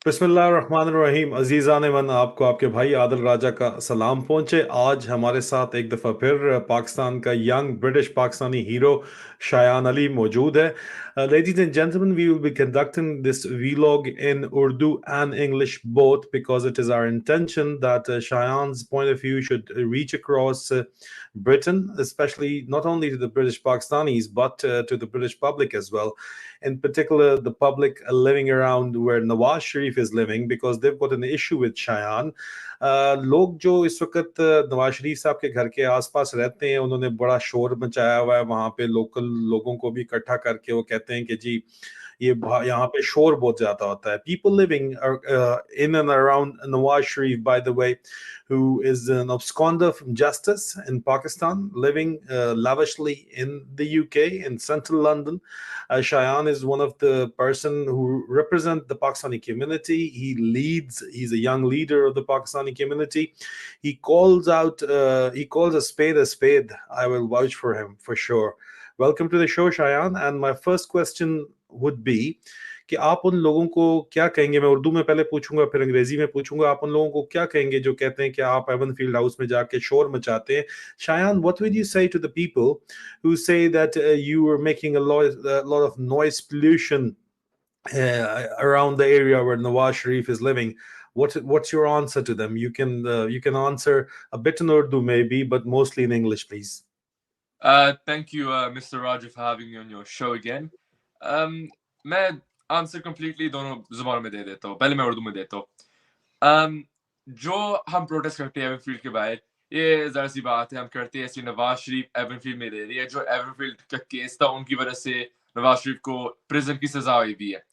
बिस्मिल्लाहिर्रहमानिर्रहीम। अजीज़ान मन, आपको आपके भाई आदिल राजा का सलाम पहुँचे। आज हमारे साथ एक दफ़ा फिर पाकिस्तान का young British Pakistani hero Shayan Ali मौजूद है। Ladies and gentlemen, we will be conducting this vlog in Urdu and English both, because it is our intention that Shayan's point of view should reach across Britain, especially not only to the British Pakistanis but to the British public as well. In particular, the public living around where Nawaz Sharif is living, because they've got an issue with Shayan. लोग जो इस वक्त नवाज शरीफ साहब के घर के आसपास रहते हैं, उन्होंने बड़ा शोर मचाया हुआ है। वहां पे लोकल लोगों को भी इकट्ठा करके वो कहते हैं कि जी यहाँ पे शोर बहुत ज्यादा होता है। People living in and around Nawaz Sharif, by the way, who is an absconder from justice in Pakistan, living lavishly in the UK in central London. Shayan is one of the person who represent the Pakistani community. He's a young leader of the Pakistani community. He calls a spade a spade. I will vouch for him for sure. Welcome to the show, Shayan. And my first question would be कि आप उन लोगों को क्या कहेंगे। मैं उर्दू में पहले पूछूंगा, फिर अंग्रेजी में पूछूंगा। आप उन लोगों को क्या कहेंगे जो कहते हैं कि आप एवन फील्ड हाउस में जाके शोर मचाते हैं। Shayan, what would you say to the people who say that you were making a lot of noise pollution around the area where Nawaz Sharif is living? What's your answer to them? You can answer a bit in Urdu maybe, but mostly in English, please. Thank you, Mr. Raja, for having me on your show again. मैं answer completely दोनों जुबानों में दे देता हूँ। पहले मैं उर्दू में देता हूँ। जो हम प्रोटेस्ट करते हैं एवनफील्ड के बाहर, ये ज़रा सी बात है। हम करते हैं ऐसे नवाज शरीफ एवनफील्ड में दे रही है। जो एवनफील्ड का केस था, उनकी वजह से नवाज शरीफ को प्रिजन की सजा हुई भी है।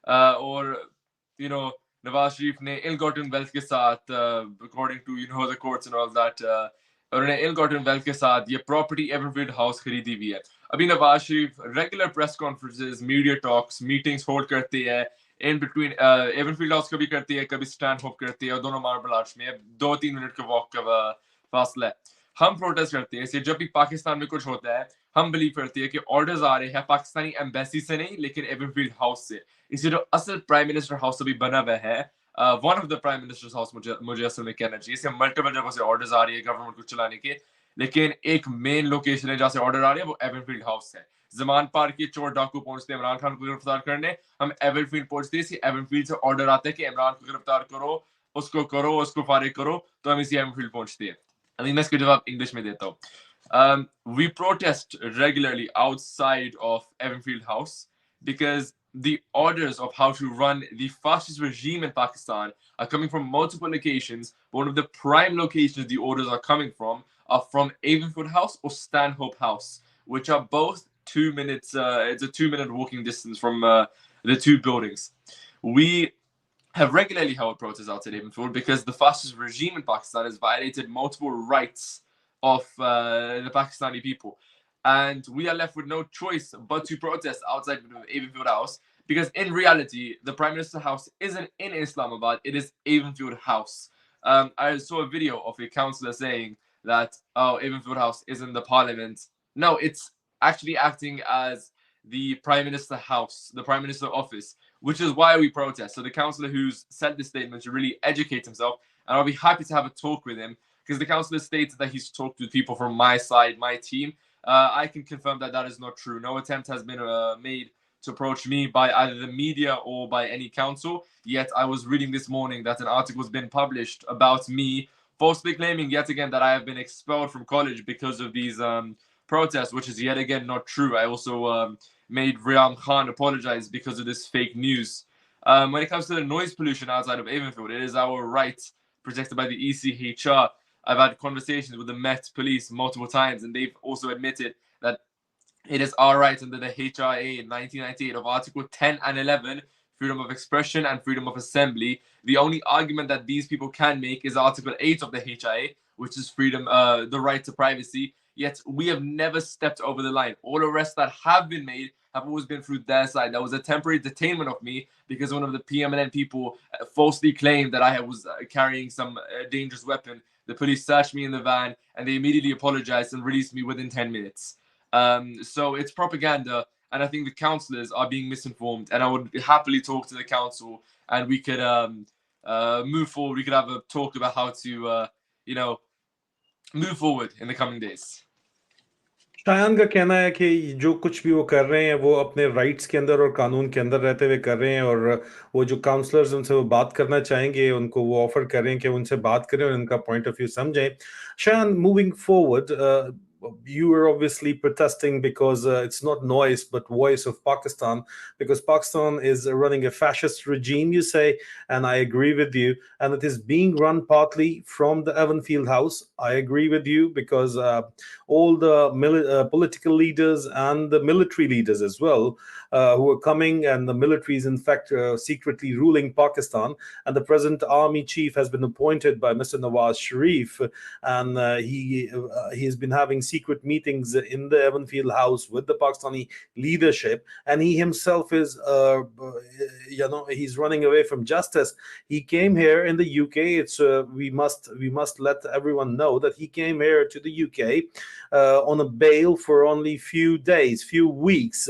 और नवाज शरीफ ने इल गॉटन वेल्थ के साथ, according to the courts and all that, उन्होंने इल गॉटन वेल्थ के साथ ये प्रॉपर्टी एवनफील्ड हाउस खरीदी भी है। अभी Nawaz Sharif regular press conferences, media talks, meetings hold करती है। इन बिटवीन एवनफील्ड हाउस कभी करती है, कभी स्टैंड होप करती है, और दोनों मार्बल आर्च में 2-3 मिनट का वॉक का फासला है। हम प्रोटेस्ट करते हैं। जब भी पाकिस्तान में कुछ होता है, हम बिलीव करते हैं कि ऑर्डर्स आ रहे हैं पाकिस्तानी एम्बेसी से नहीं, लेकिन एवनफील्ड हाउस से। इसी जो असल प्राइम मिनिस्टर हाउस अभी बना हुआ है, one of the prime ministers house, मुझे असल में कहना चाहिए। इससे मल्टीपल जगहों से ऑर्डर्स आ रही है गवर्नमेंट को चलाने के, लेकिन एक मेन लोकेशन है जहां से ऑर्डर आ रही है, वो एवनफील्ड हाउस है। जमान पार के चोर डाकू पहुंचते हैं इमरान खान को गिरफ्तार करने, हम एवनफील्ड पहुंचते हैं। एवनफील्ड से ऑर्डर आता है कि इमरान को गिरफ्तार करो, उसको फारिग करो, तो हम इसी एवनफील्ड पहुंचते हैं। अभी मैं इसका जवाब इंग्लिश में देता हूँ। We protest regularly outside of Evanfield House because the orders of how to run the fascist regime in Pakistan are coming from multiple locations. One of the prime locations the orders are coming from are from Avonfield House or Stanhope House, which are both 2 minutes. It's a 2-minute walking distance from the two buildings. We have regularly held protests outside Avonfield because the fascist regime in Pakistan has violated multiple rights of the Pakistani people. And we are left with no choice but to protest outside Avonfield House, because in reality, the Prime Minister House isn't in Islamabad, it is Avonfield House. I saw a video of a councillor saying that, oh, Avonfield House is in the parliament. No, it's actually acting as the Prime Minister House, the Prime Minister office, which is why we protest. So the councillor who's said this statement should really educate himself, and I'll be happy to have a talk with him, because the councillor stated that he's talked with people from my side, my team. I can confirm that that is not true. No attempt has been made to approach me by either the media or by any council. Yet I was reading this morning that an article has been published about me, falsely claiming yet again that I have been expelled from college because of these protests, which is yet again not true. I also made Riyam Khan apologize because of this fake news. When it comes to the noise pollution outside of Avonfield, it is our right protected by the ECHR. I've had conversations with the Met Police multiple times, and they've also admitted that it is our right under the HRA in 1998 of Article 10 and 11, freedom of expression and freedom of assembly. The only argument that these people can make is Article 8 of the HRA, which is freedom, the right to privacy. Yet we have never stepped over the line. All arrests that have been made have always been through their side. There was a temporary detainment of me because one of the PMLN people falsely claimed that I was carrying some dangerous weapon. The police searched me in the van, and they immediately apologized and released me within 10 minutes. So it's propaganda, and I think the councillors are being misinformed. And I would happily talk to the council, and we could move forward. We could have a talk about how to move forward in the coming days. Shayan का कहना है कि जो कुछ भी वो कर रहे हैं वो अपने राइट्स के अंदर और कानून के अंदर रहते हुए कर रहे हैं, और वो जो काउंसलर्स उनसे वो बात करना चाहेंगे उनको वो ऑफर कर रहे हैं कि उनसे बात करें और उनका पॉइंट ऑफ व्यू समझें. Shayan, moving forward, you are obviously protesting because it's not noise but voice of Pakistan, because Pakistan is running a fascist regime, you say, and I agree with you, and it is being run partly from the Evanfield House. I agree with you because all the political leaders and the military leaders as well, who are coming, and the military is in fact secretly ruling Pakistan, and the present army chief has been appointed by Mr. Nawaz Sharif, and he has been having secret meetings in the Evanfield House with the Pakistani leadership, and he himself is he's running away from justice. He came here in the UK. It's we must let everyone know that he came here to the UK on a bail for only few days, few weeks,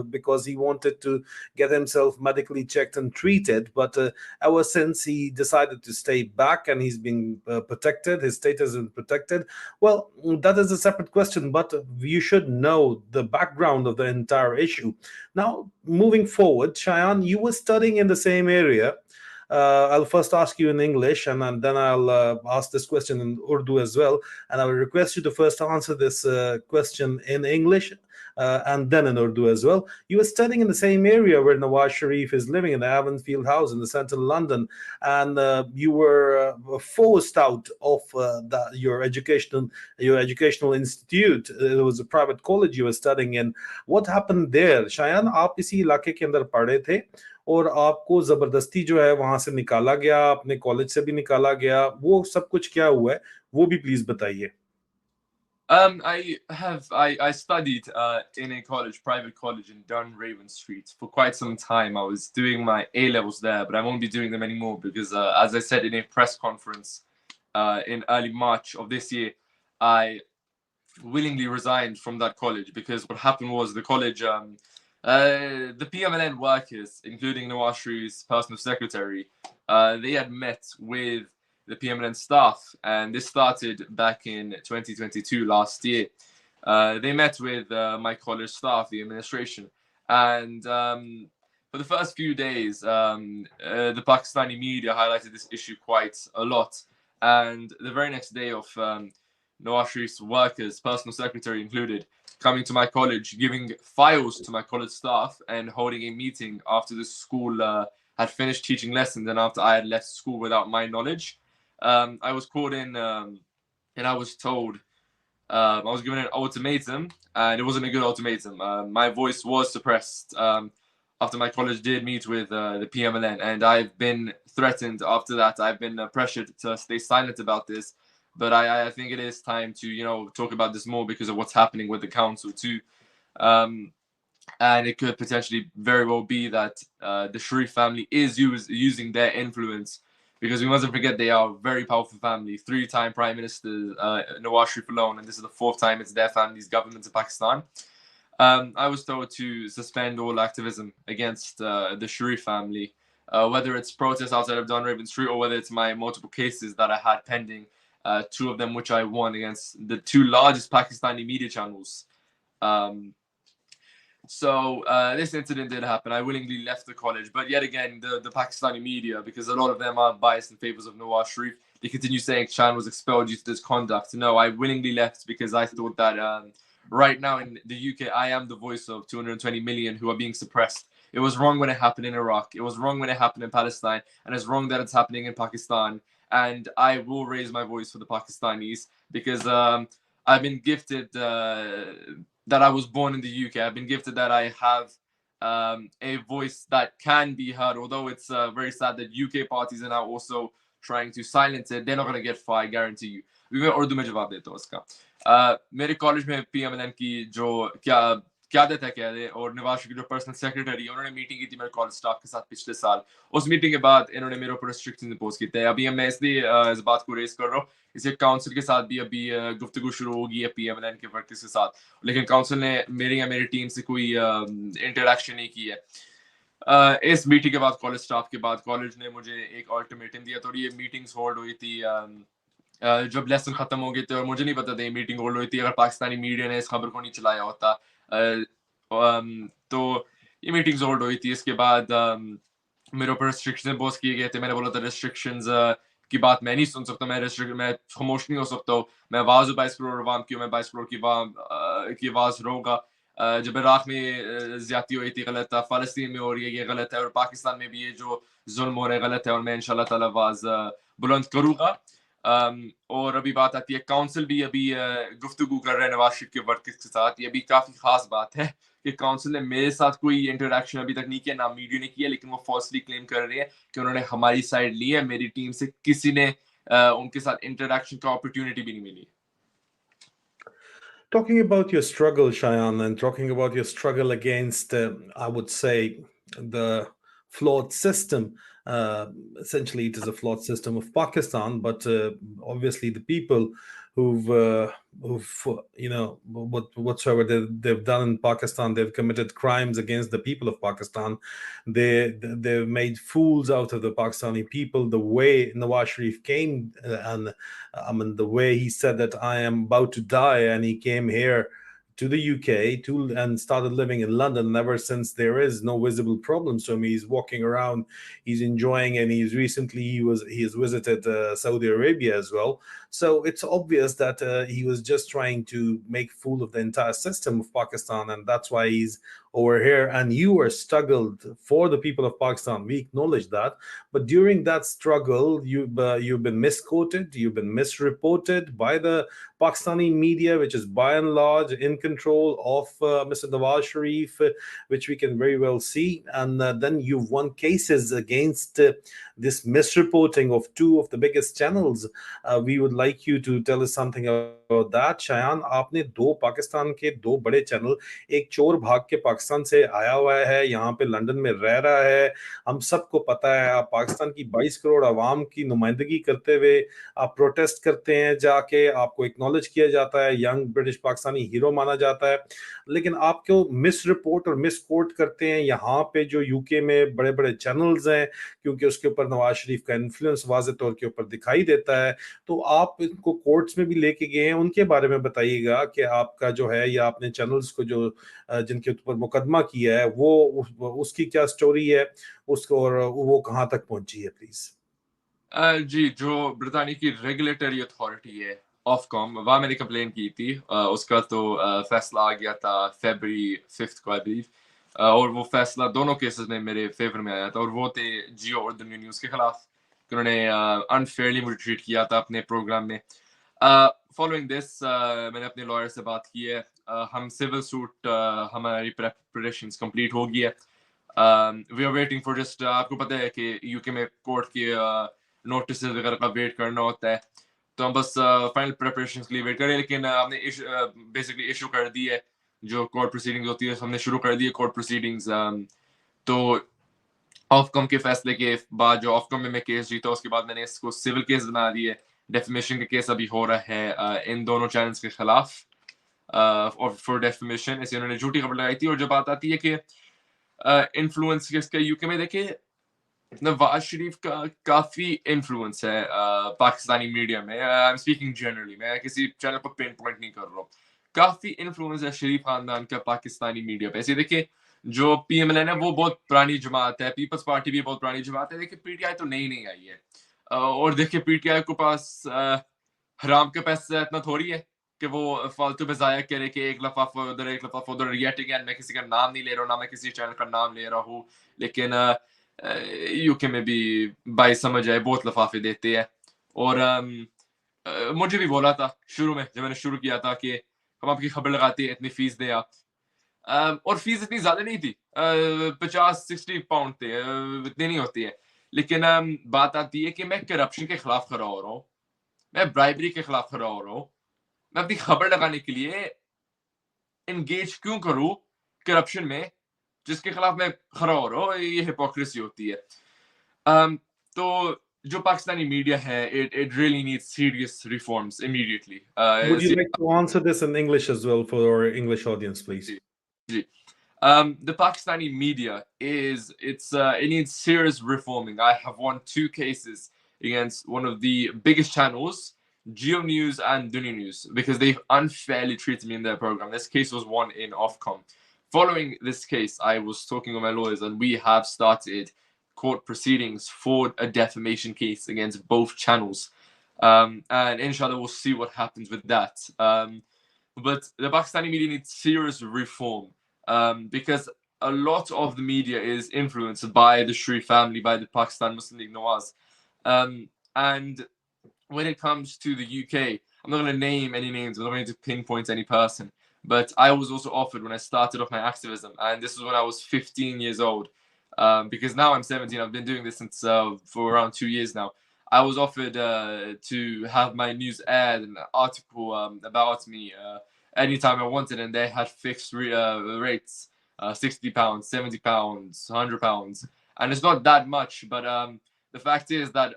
because he wanted to get himself medically checked and treated. But ever since he decided to stay back, and he's been protected, his status is protected. Well, that is a separate question, but you should know the background of the entire issue. Now, moving forward, Shayan, you were studying in the same area. I'll first ask you in English, and then I'll ask this question in Urdu as well. And I will request you to first answer this question in English and then in Urdu as well. You were studying in the same area where Nawaz Sharif is living, in the Avonfield House in the central London, and you were forced out of your educational institute. It was a private college you were studying in. What happened there? Shayan आप इसी इलाके के अंदर पढ़े थे और आपको जबरदस्ती जो है वहां से निकाला गया, अपने कॉलेज से भी निकाला गया, वो सब कुछ क्या हुआ है वो भी प्लीज बताइए. I studied in a private college in Dunraven Street for quite some time. I was doing my A levels there, but I won't be doing them anymore because, as I said in a press conference in early March of this year, I willingly resigned from that college because what happened was the college, the PMLN workers, including Nawaz Sharif's personal secretary, they had met with the PMLN staff, and this started back in 2022, last year. They met with my college staff, the administration, and for the first few days, the Pakistani media highlighted this issue quite a lot. And the very next day of Nawaz Sharif's workers, personal secretary included, coming to my college, giving files to my college staff, and holding a meeting after the school had finished teaching lessons and after I had left school without my knowledge. I was called in and I was told, I was given an ultimatum, and it wasn't a good ultimatum. My voice was suppressed after my college did meet with the PMLN, and I've been threatened after that. I've been pressured to stay silent about this, but I think it is time to talk about this more because of what's happening with the council too. And it could potentially very well be that the Sharif family is using their influence, because we mustn't forget they are a very powerful family, 3-time Prime Minister Nawaz Sharif alone, and this is the 4th time it's their family's government in Pakistan. I was told to suspend all activism against the Sharif family, whether it's protests outside of Dunraven Street or whether it's my multiple cases that I had pending, 2 of them which I won against the 2 largest Pakistani media channels. So this incident did happen. I willingly left the college, but yet again, the Pakistani media, because a lot of them are biased in favors of Nawaz Sharif, they continue saying Shayan was expelled due to this conduct. No, I willingly left because I thought that right now in the UK, I am the voice of 220 million who are being suppressed. It was wrong when it happened in Iraq. It was wrong when it happened in Palestine, and it's wrong that it's happening in Pakistan. And I will raise my voice for the Pakistanis because I've been gifted that I was born in the UK. I've been gifted that I have a voice that can be heard, although it's very sad that UK parties are now also trying to silence it. They're not going to get far, I guarantee you. मैं उर्दू में जवाब देता हूँ इसका. मेरे college में PMLN की जो क्या قیادت ہے کہہ دے, اور نواز شریف جو پرسنل سیکرٹری ہے, انہوں نے میٹنگ کی تھی میرے کالج اسٹاف کے ساتھ پچھلے سال. اس میٹنگ کے بعد انہوں نے میرے اوپر ریسٹرکشن امپوز کیتے ہیں. ابھی میں اس لیے اس بات کو ریز کر رہا ہوں, اسے کاؤنسل کے ساتھ بھی ابھی گفتگو شروع ہوگی ہے پی ایم ایل این کے ورکرز کے ساتھ, لیکن کاؤنسل نے میری یا میری ٹیم سے کوئی انٹریکشن نہیں کی ہے. اس میٹنگ کے بعد کالج اسٹاف کے بعد کالج نے مجھے ایک الٹیمیٹم دیا, تو یہ میٹنگز ہولڈ ہوئی تھی جب لیسن ختم ہو گئے تھے, اور مجھے نہیں پتا تھا یہ میٹنگ ہولڈ ہوئی تھی. اگر پاکستانی میڈیا نے اس خبر کو نہیں چلایا ہوتا تو یہ میٹنگز ہولڈ ہوئی تھی. اس کے بعد میرے اوپر ریسٹرکشن امپوز کیے گئے تھے. میں نے بولا تھا ریسٹرکشنز کی بات میں نہیں سن سکتا, میں خاموش نہیں ہو سکتا ہوں. میں آواز ہوں 22 کروڑ عوام کی, میں 22 کروڑ کی آواز رہوں گا. جب عراق میں زیادتی ہوئی تھی غلط ہے, فلسطین میں ہو رہی ہے یہ غلط ہے, اور پاکستان میں بھی یہ جو ظلم ہو رہا ہے غلط ہے, اور میں انشاءاللہ تعالی آواز بلند کروں گا. اور ابھی بات آتی ہے کاؤنسل بھی ابھی گفتگو کر رہے ہیں نواز شریف کے ورکرز کے ساتھ. یہ بھی کافی خاص بات ہے کہ کاؤنسل نے میرے ساتھ کوئی انٹریکشن ابھی تک نہیں کیا, نہ میڈیا نے کیا, لیکن وہ فالسلی کلیم کر رہے ہیں کہ انہوں نے ہماری سائڈ لی ہے. میری ٹیم سے کسی نے ان کے ساتھ انٹریکشن کا اپرچونٹی بھی نہیں ملی. Talking about your struggle, Shayan, and talking about your struggle against, I would say, the flawed system. Essentially, it is a flawed system of Pakistan, but obviously, the people who've whatsoever they've done in Pakistan, they've committed crimes against the people of Pakistan. They've made fools out of the Pakistani people. The way Nawaz Sharif came and I mean, the way he said that I am about to die, and he came here to the UK and started living in London. And ever since, there is no visible problems to him. He's walking around, he's enjoying, and he has visited Saudi Arabia as well. So it's obvious that he was just trying to make fool of the entire system of Pakistan, and that's why he's over here. And you are struggled for the people of Pakistan. We acknowledge that, but during that struggle, you've been misquoted, you've been misreported by the Pakistani media, which is by and large in control of Mr. Nawaz Sharif, which we can very well see. And then you've won cases against this misreporting of two of the biggest channels. We would like you to tell us something about that. Shayan, आपने दो पाकिस्तान के दो बड़े channel, एक चोर भाग के पाकिस्तान से आया हुआ है, यहाँ पे लंदन में रह रहा है, हम सबको पता है, आप पाकिस्तान की 22 करोड़ आवाम की नुमाइंदगी करते हुए आप प्रोटेस्ट करते हैं जाके, आपको एक्नॉलेज किया जाता है, यंग ब्रिटिश पाकिस्तानी हीरो माना जाता है, लेकिन आपको मिस रिपोर्ट और मिस कोट करते हैं यहाँ पे जो यूके में बड़े बड़े चैनल्स हैं, क्योंकि उसके ऊपर नवाज शरीफ का इन्फ्लुएंस वाज़ेह तौर के ऊपर दिखाई देता है. तो आप इनको कोर्ट्स में भी लेके गए हैं, उनके बारे में बताइएगा कि आपका जो है या आपने चैनल्स को जो जिनके ऊपर मुकदमा किया है वो उसकी क्या स्टोरी है, उसको और वो कहाँ तक पहुंची है, प्लीज. جی, جو برطانیہ کی ریگولیٹری اتھارٹی ہے آف کام, وہاں میں نے کمپلین کی تھی. اس کا تو فیصلہ آ گیا تھا فیبری 5 کو آئی بلیو, اور وہ فیصلہ دونوں کیسز میں میرے فیور میں آیا تھا, اور وہ تھے جیو اور دنیا نیوز کے خلاف, کہ انہوں نے انفیئرلی مجھے ٹریٹ کیا تھا اپنے پروگرام میں. فالوئنگ دس میں نے اپنے لائر سے بات کی ہے, ہم سول سوٹ ہماری پریپریشنز کمپلیٹ ہو گئی ہے. We are waiting for just, آپ کو پتہ ہے کہ یو کے میں کورٹ کی نوٹسز وغیرہ کا ویٹ کرنا ہوتا ہے, تو ہم بس فائنل پریپریشنز کے لیے ویٹ کریں. لیکن ہم نے بیسکلی ایشو کر دی ہے جو کورٹ پروسیڈنگز ہوتی ہے, ہم نے شروع کر دی ہے کورٹ پروسیڈنگز. تو آف کم کے فیصلے کے بعد جو آف کم میں کیس جیتا, اس کے بعد میں نے اس کو سول کیس بنا دی ہے. ڈیفیمیشن کا کیس ابھی ہو رہا ہے ان دونوں چینلز کے خلاف فار ڈیفیمیشن. اسے انہوں نے جھوٹی خبر لگائی تھی. اور جو بات آتی ہے کہ انفلوئنس کس کا یو کے میں, دیکھیں نواز شریف کا کافی انفلوئنس ہے پاکستانی میڈیا میں. آئی ایم اسپیکنگ جنرلی, میں کسی چینل کو پین پوائنٹ نہیں کر رہا ہوں. کافی انفلوئنس ہے شریف خاندان کا پاکستانی میڈیا پہ. ایسے دیکھیں جو پی ایم ایل این ہے وہ بہت پرانی جماعت ہے, پیپلز پارٹی بھی بہت پرانی جماعت ہے. دیکھیں پی ٹی آئی تو نئی آئی ہے, اور دیکھیں پی ٹی آئی کے پاس حرام کے پیسے اتنا تھوڑی ہے کہ وہ فالتو پہ ضائع کرے کہ ایک لفافہ ادھر ایک لفافہ ادھر. یٹ اگین میں کسی کا نام نہیں لے رہا ہوں, نہ میں کسی چینل کا نام لے رہا ہوں, لیکن یو کے میں بھی بائی سمجھ آئے بہت لفافے دیتے ہیں. اور مجھے بھی بولا تھا شروع میں جب میں نے شروع کیا تھا کہ ہم آپ کی خبر لگاتے ہیں, اتنی فیس دیں آپ. اور فیس اتنی زیادہ نہیں تھی, 50-60 پاؤنڈ تھے, اتنی نہیں ہوتی ہے. لیکن بات آتی ہے کہ میں کرپشن کے خلاف کھڑا ہو رہا ہوں, میں برائبری کے خلاف کھڑا ہو رہا ہوں. میں اپنی خبر لگانے کے لیے انگیج کیوں کروں करप्शन में जिसके खिलाफ मैं खड़ा हो रहा हूँ, ये हिपोक्रेसी होती है। तो जो पाकिस्तानी मीडिया है, it really needs serious reforms immediately. Would you like to answer this in English as well for our English audience, please? The Pakistani media it needs serious reforming. I have won 2 cases against one of the biggest channels, Geo News and Dunya News, because they unfairly treated me in their program. This case was won in Ofcom. Following this case, I was talking with my lawyers, and we have started court proceedings for a defamation case against both channels. And inshallah, we'll see what happens with that. But the Pakistani media needs serious reform, because a lot of the media is influenced by the Sharif family, by the Pakistan Muslim League Nawaz. And when it comes to the UK, I'm not going to name any names, I'm not going to pinpoint any person, but I was also offered when I started off my activism, and this was when I was 15 years old, because now I'm 17, I've been doing this since for around 2 years now. I was offered to have my news aired, an article about me anytime I wanted, and they had fixed rates, £60, £70, £100, and it's not that much, but the fact is that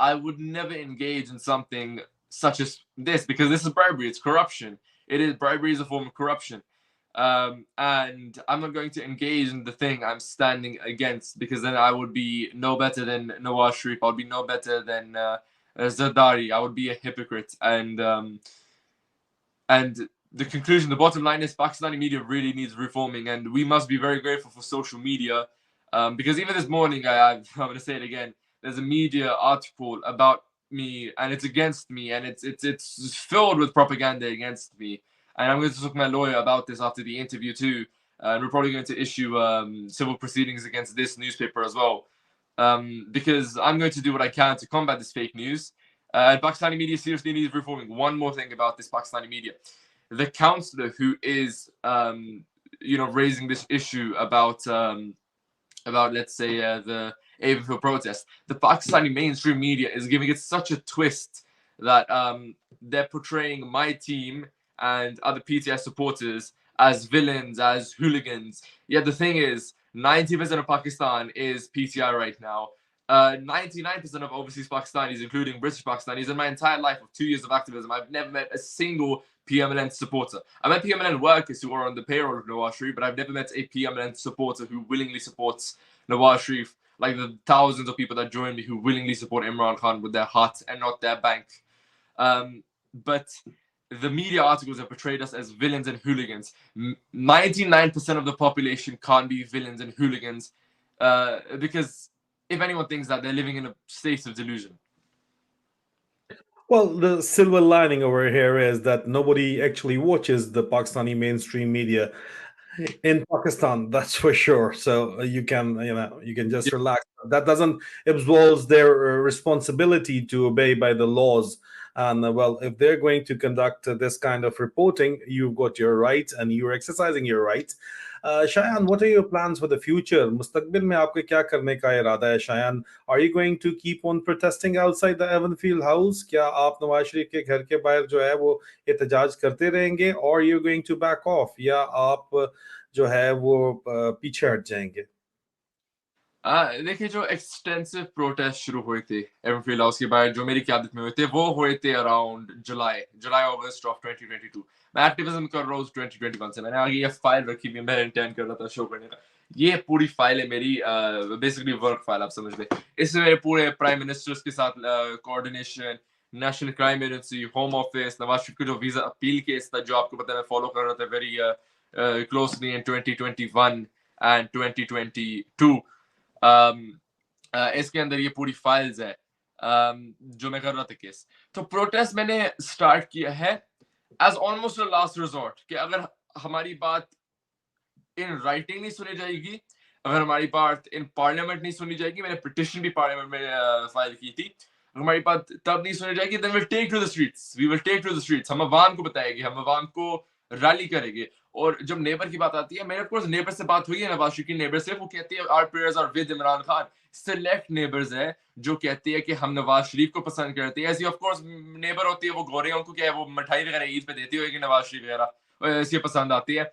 I would never engage in something such as this, because this is bribery, it's corruption. Bribery is a form of corruption. And I'm not going to engage in the thing I'm standing against, because then I would be no better than Nawaz Sharif. I would be no better than Zardari. I would be a hypocrite. And the conclusion, the bottom line is Pakistani media really needs reforming, and we must be very grateful for social media, because even this morning, I'm going to say it again, there's a media article about me, and it's against me, and it's filled with propaganda against me. And I'm going to talk to my lawyer about this after the interview too. And we're probably going to issue civil proceedings against this newspaper as well, because I'm going to do what I can to combat this fake news. And Pakistani media seriously needs reforming. One more thing about this Pakistani media: the councillor who is, raising this issue about let's say the April protest, the Pakistani mainstream media is giving it such a twist that they're portraying my team and other PTI supporters as villains, as hooligans. Yet the thing is, 90% of Pakistan is PTI right now. 99% of overseas Pakistanis, including British-Pakistanis, in my entire life of 2 years of activism, I've never met a single PMLN supporter. I met PMLN workers who are on the payroll of Nawaz Sharif, but I've never met a PMLN supporter who willingly supports Nawaz Sharif, like the thousands of people that join me who willingly support Imran Khan with their heart and not their bank. But the media articles have portrayed us as villains and hooligans. 99% of the population can't be villains and hooligans, because if anyone thinks that, they're living in a state of delusion. Well, the silver lining over here is that nobody actually watches the Pakistani mainstream media in Pakistan, that's for sure. So you can just relax. That doesn't absolve their responsibility to obey by the laws. And well, if they're going to conduct this kind of reporting, you've got your right and you're exercising your right. Shayan, what are your plans for the future? मुस्तकबिल में आपके क्या करने का इरादा है, Shayan? Are you going to keep on protesting outside the Evanfield House? क्या आप नवाज शरीफ के घर के बाहर जो है वो एहतजाज करते रहेंगे, or you going to back off, या आप जो है वो पीछे हट जाएंगे? देखिए, जो एक्सटेंसिव प्रोटेस्ट शुरू हुए थे एवरफील्ड हाउस के बाहर, जो मेरी क़यादत में हुए थे, वो हुए थे अराउंड जुलाई अगस्त ऑफ 2022. मैं एक्टिविज्म कर रहा हूँ 2021 से. मैंने आगे ये फाइल रखी हुई, मैं इंटेंड कर रहा था शो करने का. ये पूरी फाइल है मेरी, बेसिकली वर्क फाइल आप समझ लें. इसमें मेरे पूरे प्राइम मिनिस्टर्स के साथ coordination, national crime agency, home office, Nawaz Sharif का जो वीजा अपील केस था, जो आपको पता है मैं फॉलो कर रहा था वेरी क्लोजली इन 2021 एंड 2022. इसके अंदर ये पूरी फाइल्स है जो मैं कर रहा था केस. तो प्रोटेस्ट मैंने स्टार्ट किया है as almost a last resort, कि अगर हमारी बात इन राइटिंग नहीं सुनी जाएगी, अगर हमारी बात इन पार्लियामेंट नहीं सुनी जाएगी, मैंने पिटिशन भी पार्लियामेंट में फाइल की थी, अगर हमारी बात तब नहीं सुनी जाएगी, then will take to the streets, we will take to the streets. हम अवाम को बताएंगे, हम अवाम को रैली करेंगे. और जब नेबर की बात आती है, मेरे ऑफ नेबर से बात हुई है, नवाज शरीफ की नेबर से, वो कहते हैं our prayers are with Imran Khan. Select neighbours है जो कहते हैं कि हम नवाज शरीफ को पसंद करते हैं. ऐसी ऑफ कोर्स नेबर होती है, वो गोरे, उनको क्या है, वो मिठाई वगैरह ईद पे देती होगी नवाज शरीफ वगैरह, ऐसी पसंद आती है.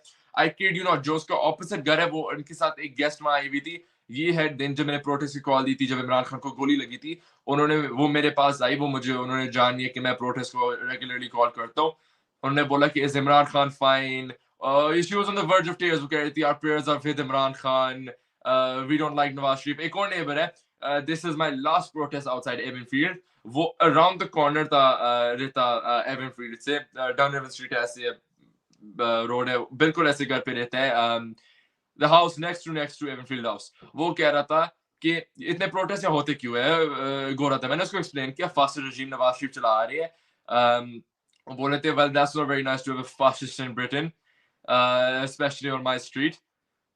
I kid you not, جو اس کا opposite گھر ہے وہ ان کے ساتھ ایک گیسٹ وہاں آئی ہوئی تھی. یہ ہے دن جب میں نے پروٹیسٹ کی کال دی تھی, جب عمران خان کو گولی لگی تھی. وہ میرے پاس آئی, انہوں نے جان لیا کہ میں پروٹیسٹ کو ریگولرلی کال کرتا ہوں. انہوں نے بولا کہ is Imran Khan fine. She was on the verge of tears. وہ کہہ رہی تھی our prayers are with Imran Khan, we don't like Nawaz Sharif. ایک اور نیبر ہے, this is my last protest outside Evanfield. وہ around the corner تھا رہتا Evanfield سے, ڈاؤن ایون اسٹریٹ ایسے روڈ ہے, بالکل ایسے گھر پہ رہتا ہے, the house next to Evanfield house. وہ کہہ رہا تھا کہ اتنے پروٹیسٹ یہاں ہوتے کیوں ہے گورا تھا. میں نے اس کو ایکسپلین کیا فاسٹ رجیم نواز شریف چلا آ رہی ہے. وہ بول رہے تھے well that's not very nice to have a fascist in Britain, especially on my street.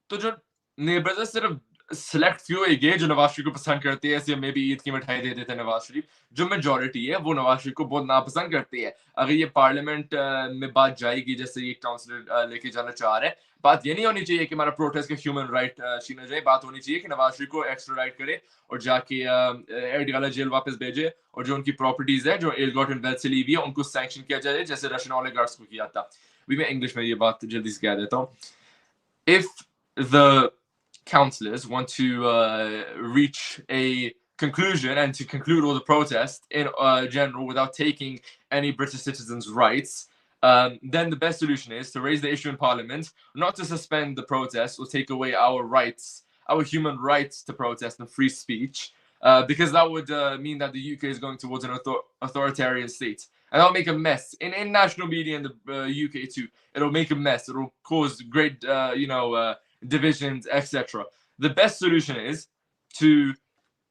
تو جو نیبرز ہے صرف سلیکٹ فیو ہی گئے جو نواز شریف کو پسند کرتے ہیں, ایسے مے بی عید کی مٹھائی دے دیتے ہیں نواز شریف. جو میجورٹی ہے وہ نواز شریف کو بہت ناپسند کرتی ہے. اگر یہ پارلیمنٹ میں بات جائے گی جیسے یہ کاؤنسلر لے کے جانا چاہ رہے ہیں, بات یہ نہیں ہونی چاہیے کہ ہمارا پروٹیسٹ کا ہیومن رائٹ چھینا جائے. بات ہونی چاہیے کہ نواز شریف کو ایکسٹرا کرے اور جا کے ایڈیالہ جیل واپس بھیجے, اور جو ان کی پراپرٹیز ہے جو ایل گاٹن ویلتھ سے لی ہوئی ہے ان کو سینکشن کیا جائے جیسے رشین اولیگارکس کو کیا تھا. بھی میں انگلش میں یہ بات جلدی سے کہہ دیتا ہوں. If the councillors want to reach a conclusion and to conclude all the protests in general without taking any British citizens' rights, then the best solution is to raise the issue in Parliament, not to suspend the protests or take away our rights, our human rights to protest and free speech, because that would mean that the UK is going towards an authoritarian state. And that'll make a mess in national media in the UK too. It'll make a mess. It'll cause great, divisions, etc. The best solution is to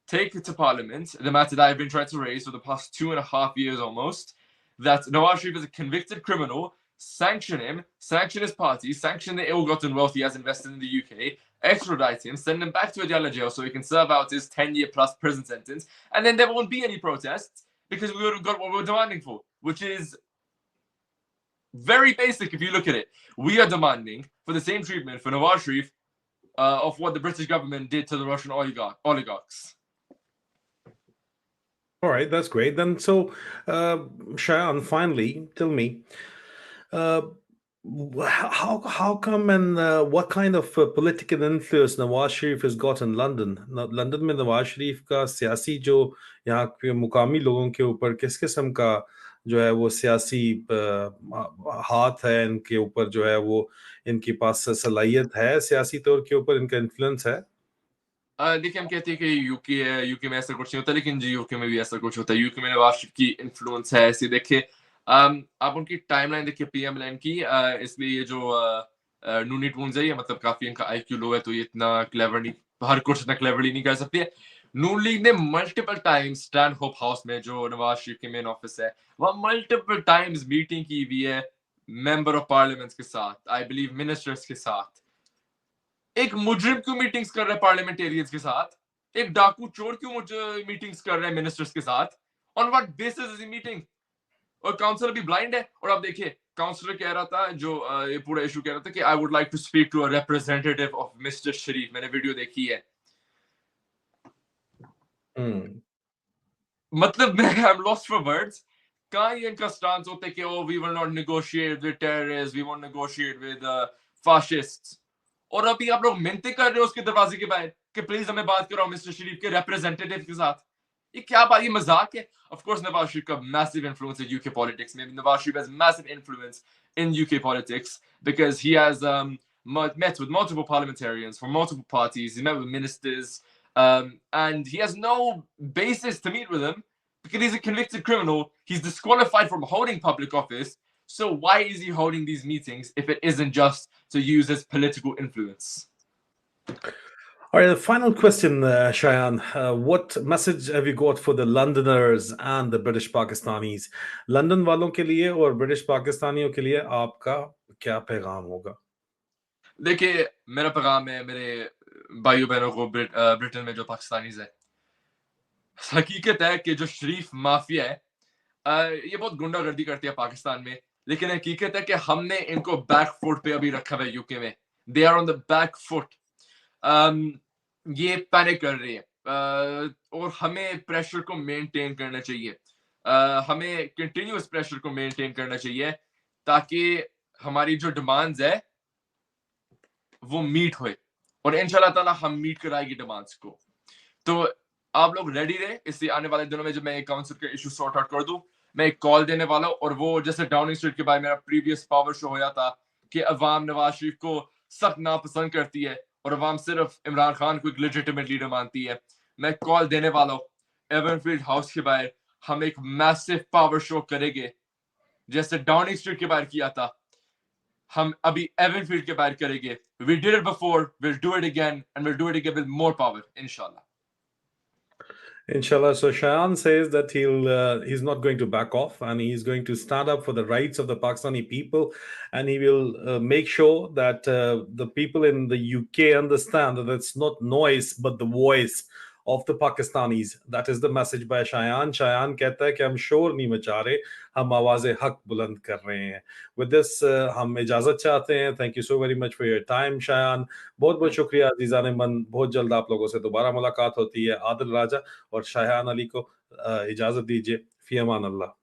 take it to Parliament, the matter that I've been trying to raise for the past 2.5 years almost, that Nawaz Sharif is a convicted criminal, sanction him, sanction his party, sanction the ill-gotten wealth he has invested in the UK, extradite him, send him back to Adiala jail so he can serve out his 10-year plus prison sentence, and then there won't be any protests because we would have got what we're demanding for, which is very basic if you look at it. We are demanding for the same treatment for Nawaz Sharif of what the British government did to the Russian oligarchs. All right, that's great. Then, so Shayan, finally, tell me, how come and what kind of political influence Nawaz Sharif has got in London? London میں نواز شریف کا سیاسی جو یہاں کے مقامی لوگوں کے اوپر کس قسم کا جو ہے وہ سیاسی ہاتھ ہے ان کے اوپر, جو ہے وہ ان کے پاس صلاحیت ہے سیاسی طور کے اوپر, ان کا انفلوئنس ہے؟ دیکھیں ہم کہتے ہیں کہ یوکے ہے, یوکے میں ایسا کچھ نہیں ہوتا, لیکن جی یوکے میں بھی ایسا کچھ ہوتا ہے. یوکے میں نواز شریف کی انفلوئنس ہے ایسے. دیکھیں آپ ان کی ٹائم لائن دیکھیں پی ایم لائن کی, اس میں یہ جو نونی ٹونز ہے یہ مطلب کافی ان کا آئی کیو لو ہے, تو یہ اتنا کلیور نہیں, ہر کچھ اتنا کلیورلی نہیں کر سکتی ہے. نون لیگ نے multiple Times stand hope house میں جو نواز شریف کے مین آفس ہے وہاں ملٹیپل ٹائمز میٹنگ کی ہوئی ہے ممبر آف پارلیمنٹ کے ساتھ, آئی بلیو منسٹرز کے ساتھ. ایک مجرم کیوں میٹنگز کر رہے ہیں پارلیمنٹیرینز کے ساتھ؟ ایک ڈاکو چور کیوں میٹنگز کر رہے ہیں منسٹرز کے ساتھ؟ On what basis is meeting? اور کاؤنسلر بھی بلائنڈ ہے. اور آپ دیکھیے کاؤنسلر کہہ رہا تھا, جو یہ پورا ایشو کہہ رہا تھا کہ I would like to speak to a representative of mister Sharif. میں نے ویڈیو دیکھی ہے. مطلب میں I am lost for words. کہاں یہ ان کا سٹانس ہوتا ہے کہ oh we will not negotiate with terrorist, we won't negotiate with fascist, اور ابھی آپ لوگ منتیں کر رہے ہو اس کے دروازے کے باہر کہ پلیز ہمیں بات کرو مسٹر شریف کے ریپرزینٹیٹیو کے ساتھ. یہ کیا بات, یہ مذاق ہے. آف کورس نواز شریف کا میسو انفلوئنس ہے یو کے پالیٹکس میں. Nawaz Sharif has massive influence in UK politics because he has met with multiple parliamentarians from multiple parties. He met with ministers, and he has no basis to meet with them because he's a convicted criminal. He's disqualified from holding public office. So why is he holding these meetings if it isn't just to use his political influence? All right, the final question, Shayan. What message have you got for the Londoners and the British Pakistanis? London والوں کے لیے اور British پاکستانیوں کے لیے آپ کا کیا پیغام ہوگا؟ دیکھیے میرا پیغام ہے میرے بھائیوں بہنوں کو برٹن میں جو پاکستانیز ہے. حقیقت ہے کہ جو شریف مافیا ہے یہ بہت گنڈا گردی کرتی ہے پاکستان میں, لیکن حقیقت ہے کہ ہم نے ان کو بیک فٹ پہ ابھی رکھا ہوا ہے. یو کے میں they are on the back foot. یہ پینک کر رہی ہے اور ہمیں پریشر کو مینٹین کرنا چاہیے. ہمیں کنٹینیوس پریشر کو مینٹین کرنا چاہیے تاکہ ہماری جو ڈیمانڈز ہے وہ میٹ ہوئے, اور انشاءاللہ تعالیٰ ہم میٹ کرائے گی ڈیمانڈس کو. تو آپ لوگ ریڈی رہے, اس لیے آنے والے دنوں میں جب میں کاؤنسل کا ایشو سارٹ آؤٹ کر دوں, میں ایک کال دینے والا ہوں. اور وہ جیسے ڈاؤننگ اسٹریٹ کے بعد میرا پریویس پاور شو ہوا تھا کہ عوام نواز شریف کو سخت ناپسند کرتی ہے اور عوام صرف عمران خان کو ایک لیجیٹیمیٹ لیڈر مانتی ہے, میں کال دینے والا ہوں. ایون فیلڈ ہاؤس کے باہر ہم ایک میسو پاور شو کریں گے جیسے ڈاؤننگ اسٹریٹ کے باہر کیا تھا, ہم ابھی ایون فیلڈ کے باہر کریں گے. We did it before, we'll do it again, and we'll do it again with more power, inshallah. Inshallah. So Shayan says that he's not going to back off, and he's going to stand up for the rights of the Pakistani people, and he will make sure that the people in the UK understand that it's not noise but the voice of the Pakistanis. That is the message by Shayan. Shayan کہتا ہے کہ ہم شور نہیں مچا رہے, ہم آواز حق بلند کر رہے ہیں. With this ہم اجازت چاہتے ہیں. Thank you so very much for your time, Shayan. بہت بہت شکریہ عزیزان من. بہت جلد آپ لوگوں سے دوبارہ ملاقات ہوتی ہے. عادل راجہ اور شایان علی کو اجازت دیجیے. فی امان اللہ.